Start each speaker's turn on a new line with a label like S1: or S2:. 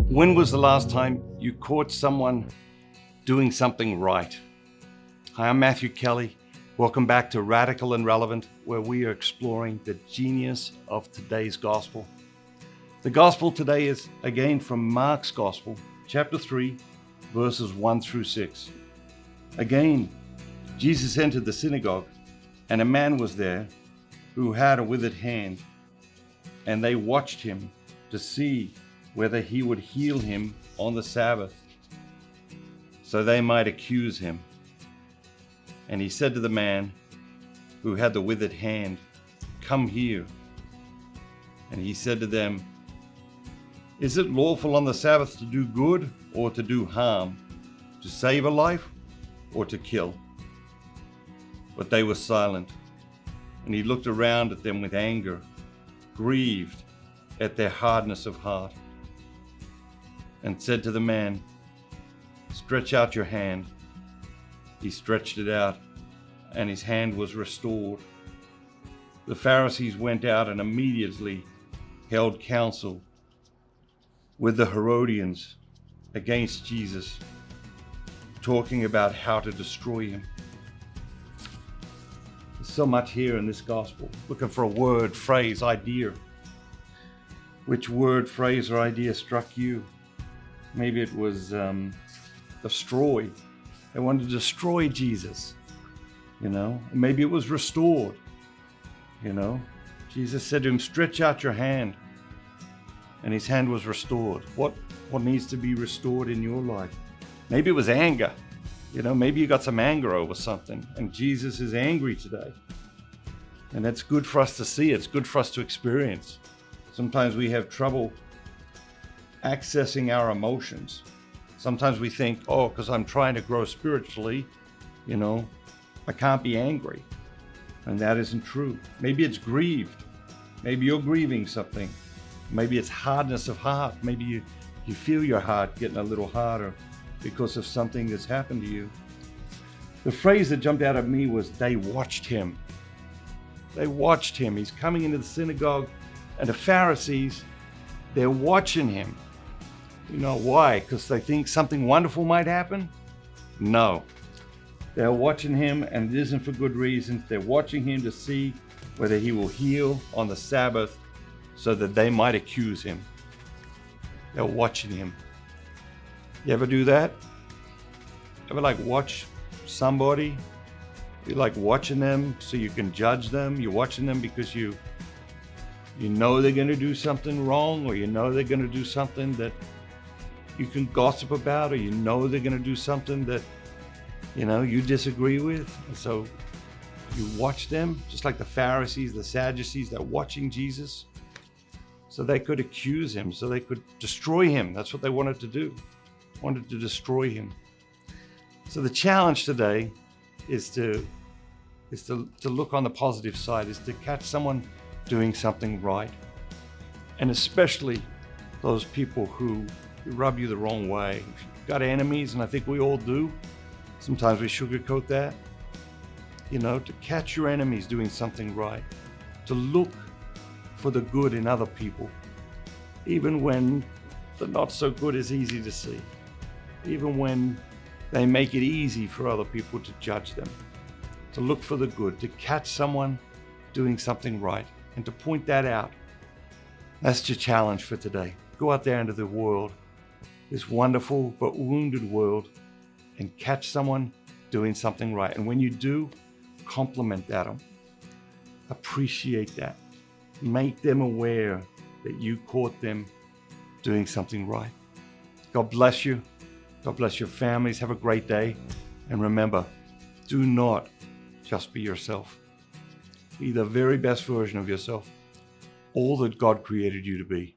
S1: When was the last time you caught someone doing something right? Hi, I'm Matthew Kelly. Welcome back to Radical and Relevant, where we are exploring the genius of today's gospel. The gospel today is again from Mark's Gospel, chapter 3, verses 1 through 6. Again, Jesus entered the synagogue, and a man was there who had a withered hand, and they watched him to see whether he would heal him on the Sabbath, so they might accuse him. And he said to the man who had the withered hand, "Come here." And he said to them, "Is it lawful on the Sabbath to do good or to do harm, to save a life or to kill?" But they were silent. And he looked around at them with anger, grieved at their hardness of heart, and said to the man, "Stretch out your hand." He stretched it out, and his hand was restored. The Pharisees went out and immediately held counsel with the Herodians against Jesus, talking about how to destroy him. There's so much here in this gospel. Looking for a word, phrase, idea. Which word, phrase, or idea struck you? Maybe it was destroy. They wanted to destroy Jesus, Maybe it was restored, Jesus said to him, "Stretch out your hand." And his hand was restored. What needs to be restored in your life? Maybe it was anger. Maybe you got some anger over something, and Jesus is angry today. And that's good for us to see. It's good for us to experience. Sometimes we have trouble accessing our emotions. Sometimes we think, because I'm trying to grow spiritually, I can't be angry. And that isn't true. Maybe it's grieved. Maybe you're grieving something. Maybe it's hardness of heart. Maybe you feel your heart getting a little harder because of something that's happened to you. The phrase that jumped out at me was, they watched him. They watched him. He's coming into the synagogue, and the Pharisees, they're watching him. Why? Because they think something wonderful might happen? No. They're watching him, and it isn't for good reasons. They're watching him to see whether he will heal on the Sabbath so that they might accuse him. They're watching him. You ever do that? Ever watch somebody? You like watching them so you can judge them? You're watching them because you know they're going to do something wrong, or they're going to do something that you can gossip about, or they're going to do something that you disagree with. And so you watch them, just like the Pharisees, the Sadducees. They're watching Jesus so they could accuse him, so they could destroy him. That's what they wanted to do. Wanted to destroy him. So the challenge today is to look on the positive side, is to catch someone doing something right. And especially those people who rub you the wrong way. You've got enemies, and I think we all do. Sometimes we sugarcoat that. To catch your enemies doing something right. To look for the good in other people, even when the not so good is easy to see. Even when they make it easy for other people to judge them. To look for the good, to catch someone doing something right, and to point that out. That's your challenge for today. Go out there into the world, this wonderful but wounded world, and catch someone doing something right. And when you do, compliment them. Appreciate that. Make them aware that you caught them doing something right. God bless you. God bless your families. Have a great day. And remember, do not just be yourself. Be the very best version of yourself. All that God created you to be.